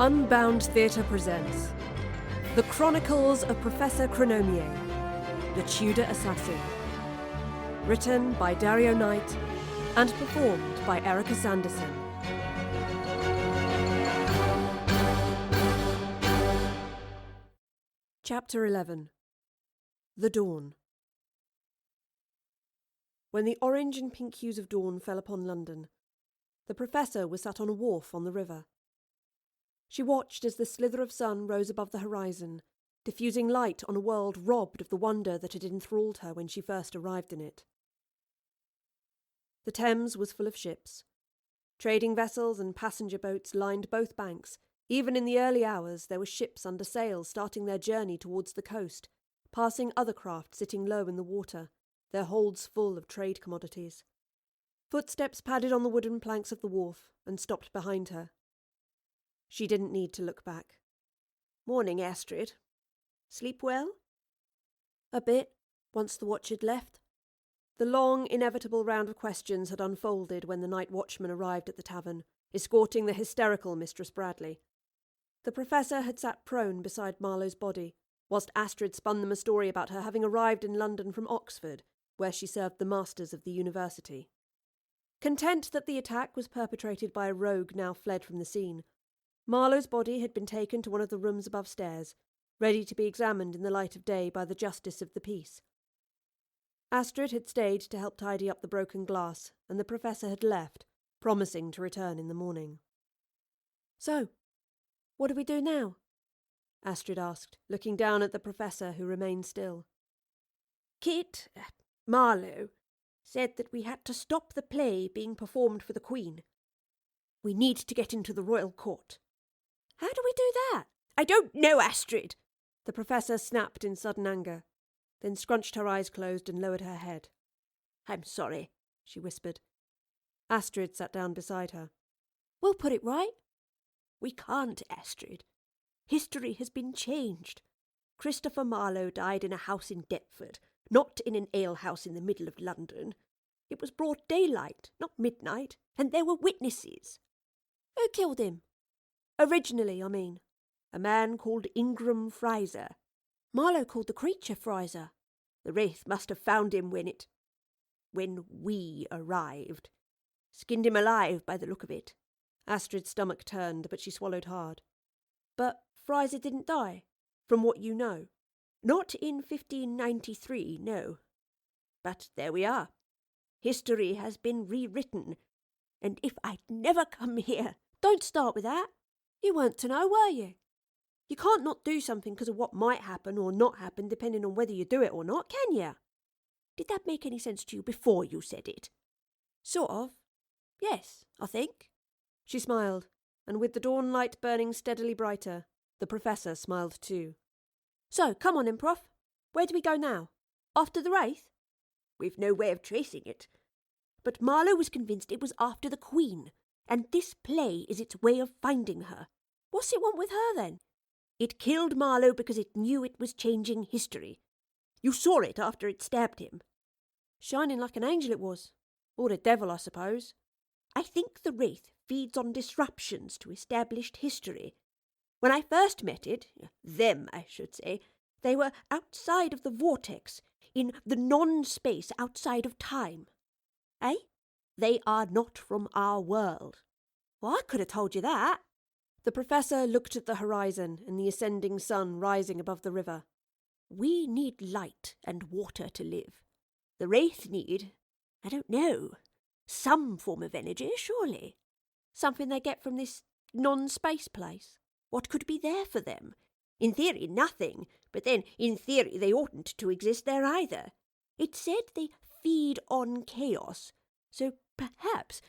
Unbound Theatre presents The Chronicles of Professor Chronomier, the Tudor Assassin. Written by Dario Knight and performed by Erika Sanderson. Chapter 11. The Dawn. When the orange and pink hues of dawn fell upon London, the Professor was sat on a wharf on the river. She watched as the slither of sun rose above the horizon, diffusing light on a world robbed of the wonder that had enthralled her when she first arrived in it. The Thames was full of ships. Trading vessels and passenger boats lined both banks. Even in the early hours there were ships under sail starting their journey towards the coast, passing other craft sitting low in the water, their holds full of trade commodities. Footsteps padded on the wooden planks of the wharf and stopped behind her. She didn't need to look back. "Morning, Astrid. Sleep well?" "A bit, once the watch had left." The long, inevitable round of questions had unfolded when the night watchman arrived at the tavern, escorting the hysterical Mistress Bradley. The Professor had sat prone beside Marlowe's body, whilst Astrid spun them a story about her having arrived in London from Oxford, where she served the masters of the university. Content that the attack was perpetrated by a rogue now fled from the scene, Marlowe's body had been taken to one of the rooms above stairs, ready to be examined in the light of day by the Justice of the Peace. Astrid had stayed to help tidy up the broken glass, and the Professor had left, promising to return in the morning. "So, what do we do now?" Astrid asked, looking down at the Professor, who remained still. Marlowe, said that we had to stop the play being performed for the Queen. We need to get into the royal court. "How do we do that?" "I don't know, Astrid!" The Professor snapped in sudden anger, then scrunched her eyes closed and lowered her head. "I'm sorry," she whispered. Astrid sat down beside her. "We'll put it right." "We can't, Astrid. History has been changed. Christopher Marlowe died in a house in Deptford, not in an alehouse in the middle of London. It was broad daylight, not midnight, and there were witnesses." "Who killed him? Originally, I mean." "A man called Ingram Fraser." "Marlowe called the creature Fraser." "The wraith must have found him when we arrived. Skinned him alive by the look of it." Astrid's stomach turned, but she swallowed hard. "But Fraser didn't die, from what you know?" "Not in 1593, no. But there we are. History has been rewritten, and if I'd never come here—" "Don't start with that. You weren't to know, were you? You can't not do something because of what might happen or not happen, depending on whether you do it or not, can you?" "Did that make any sense to you before you said it?" "Sort of. Yes, I think." She smiled, and with the dawn light burning steadily brighter, the Professor smiled too. "So, come on then, Prof. Where do we go now? After the wraith?" "We've no way of tracing it. But Marlowe was convinced it was after the Queen, and this play is its way of finding her." "What's it want with her, then?" "It killed Marlowe because it knew it was changing history. You saw it after it stabbed him." "Shining like an angel it was. Or the devil, I suppose." "I think the wraith feeds on disruptions to established history. When I first met them, I should say, they were outside of the vortex, in the non-space outside of time. Eh? They are not from our world." "Well, I could have told you that." The Professor looked at the horizon and the ascending sun rising above the river. "We need light and water to live. The wraith need, I don't know, some form of energy, surely." "Something they get from this non-space place?" "What could be there for them? In theory, nothing, but then, in theory, they oughtn't to exist there either. It said they feed on chaos, so perhaps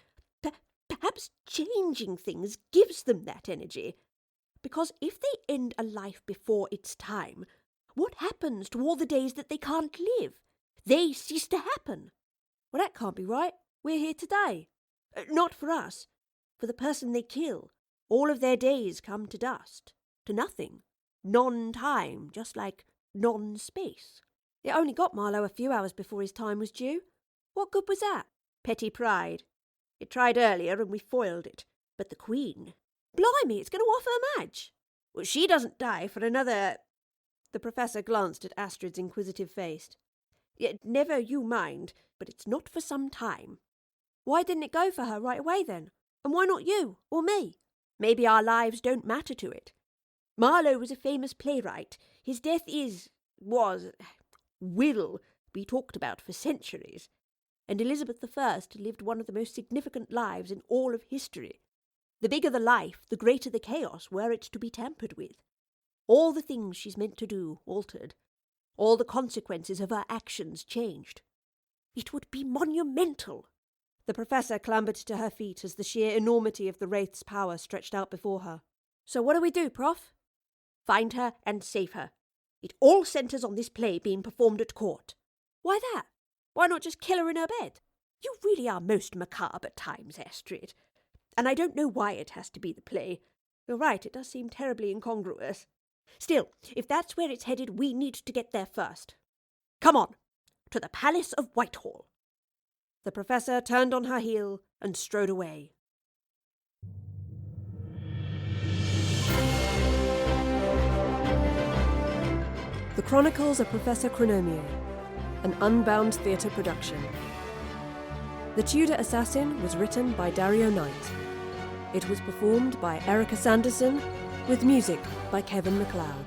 changing things gives them that energy. Because if they end a life before its time, what happens to all the days that they can't live? They cease to happen." "Well, that can't be right. We're here today." "Not for us. For the person they kill. All of their days come to dust, to nothing. Non-time, just like non-space." "It only got Marlowe a few hours before his time was due. What good was that?" "Petty pride. It tried earlier and we foiled it. But the Queen, Blimey, it's going to offer Madge. Well, she doesn't die for another... The Professor glanced at Astrid's inquisitive face. Yet never you mind, but it's not for some time. Why didn't it go for her right away then? And why not you, or me? Maybe our lives don't matter to it. Marlowe was a famous playwright. His death will be talked about for centuries. And Elizabeth I lived one of the most significant lives in all of history. The bigger the life, the greater the chaos were it to be tampered with. All the things she's meant to do altered. All the consequences of her actions changed. It would be monumental. The Professor clambered to her feet as the sheer enormity of the Wraith's power stretched out before her. So what do we do, Prof? Find her and save her. It all centres on this play being performed at court. Why that? Why not just kill her in her bed? You really are most macabre at times, Astrid. And I don't know why it has to be the play. You're right, it does seem terribly incongruous. Still, if that's where it's headed, we need to get there first. Come on, to the Palace of Whitehall. The Professor turned on her heel and strode away. The Chronicles of Professor Chronomier, an Unbound theatre production. The Tudor Assassin was written by Dario Knight. It was performed by Erika Sanderson, with music by Kevin MacLeod.